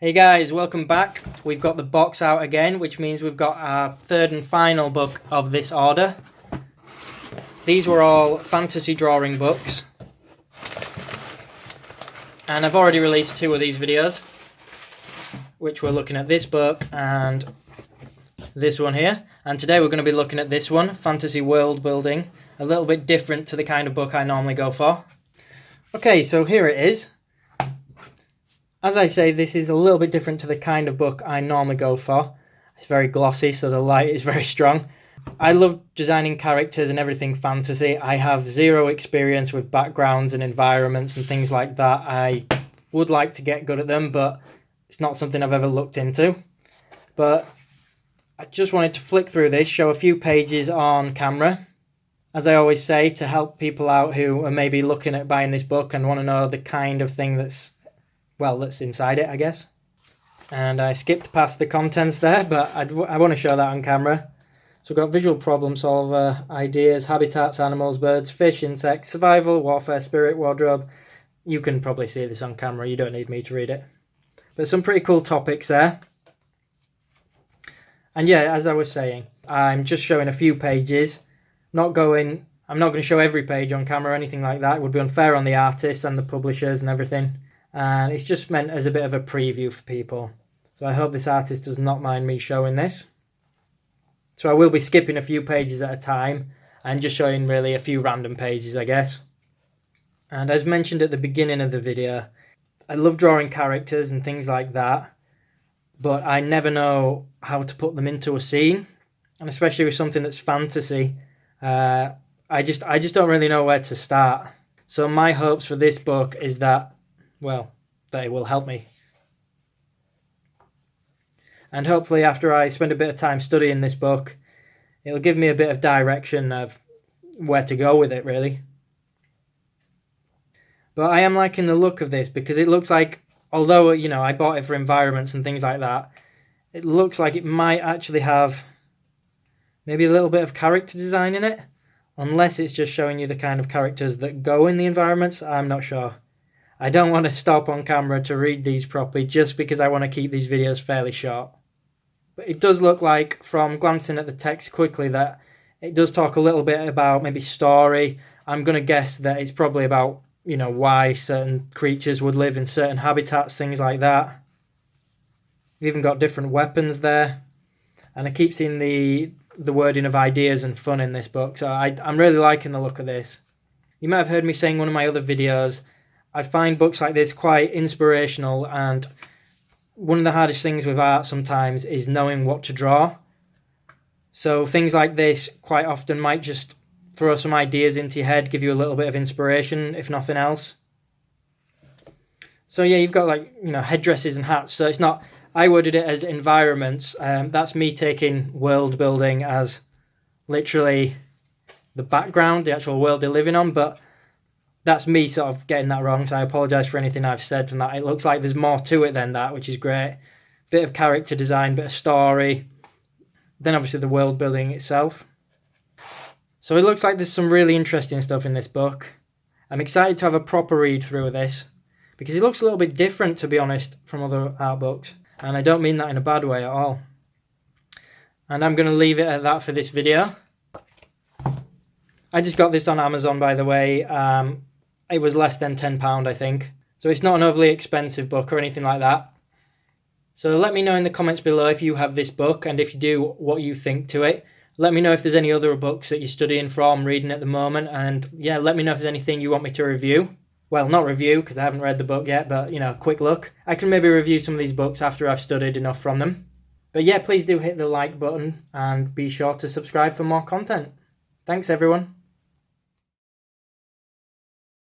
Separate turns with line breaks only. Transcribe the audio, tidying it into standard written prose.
Hey guys, welcome back. We've got the box out again, which means we've got our third and final book of this order. These were all fantasy drawing books. And I've already released 2 of these videos, which we're looking at this book and this one here. And today we're going to be looking at this one, Fantasy World Building. A little bit different to the kind of book I normally go for. Okay, so here it is. As I say, this is a little bit different to the kind of book I normally go for. It's very glossy, so the light is very strong. I love designing characters and everything fantasy. I have zero experience with backgrounds and environments and things like that. I would like to get good at them, but it's not something I've ever looked into. But I just wanted to flick through this, show a few pages on camera. As I always say, to help people out who are maybe looking at buying this book and want to know the kind of thing that's inside it, I guess. And I skipped past the contents there, but I want to show that on camera. So we've got visual problem solver, ideas, habitats, animals, birds, fish, insects, survival, warfare, spirit, wardrobe. You can probably see this on camera, you don't need me to read it. But some pretty cool topics there. And yeah, as I was saying, I'm just showing a few pages. I'm not going to show every page on camera or anything like that. It would be unfair on the artists and the publishers and everything. And it's just meant as a bit of a preview for people. So I hope this artist does not mind me showing this. So I will be skipping a few pages at a time and just showing really a few random pages, I guess. And as mentioned at the beginning of the video, I love drawing characters and things like that, but I never know how to put them into a scene. And especially with something that's fantasy, I just don't really know where to start. So my hopes for this book is that it will help me. And hopefully after I spend a bit of time studying this book, it'll give me a bit of direction of where to go with it, really. But I am liking the look of this because it looks like, although, you know, I bought it for environments and things like that, it looks like it might actually have maybe a little bit of character design in it. Unless it's just showing you the kind of characters that go in the environments, I'm not sure. I don't want to stop on camera to read these properly just because I want to keep these videos fairly short. But it does look like, from glancing at the text quickly, that it does talk a little bit about maybe story. I'm going to guess that it's probably about, you know, why certain creatures would live in certain habitats, things like that. We've even got different weapons there. And I keep seeing the wording of ideas and fun in this book, so I'm really liking the look of this. You might have heard me saying in one of my other videos, I find books like this quite inspirational, and one of the hardest things with art sometimes is knowing what to draw. So things like this quite often might just throw some ideas into your head, give you a little bit of inspiration, if nothing else. So yeah, you've got, like, you know, headdresses and hats. So it's not, I worded it as environments. That's me taking world building as literally the background, the actual world they're living on, but that's me sort of getting that wrong, so I apologise for anything I've said from that. It looks like there's more to it than that, which is great. Bit of character design, bit of story. Then obviously the world building itself. So it looks like there's some really interesting stuff in this book. I'm excited to have a proper read through of this, because it looks a little bit different, to be honest, from other art books. And I don't mean that in a bad way at all. And I'm going to leave it at that for this video. I just got this on Amazon, by the way. It was less than £10, I think. So it's not an overly expensive book or anything like that. So let me know in the comments below if you have this book, and if you do, what you think to it. Let me know if there's any other books that you're studying from, reading at the moment, and yeah, let me know if there's anything you want me to review. Well, not review, because I haven't read the book yet, but, you know, a quick look. I can maybe review some of these books after I've studied enough from them. But yeah, please do hit the like button, and be sure to subscribe for more content. Thanks, everyone.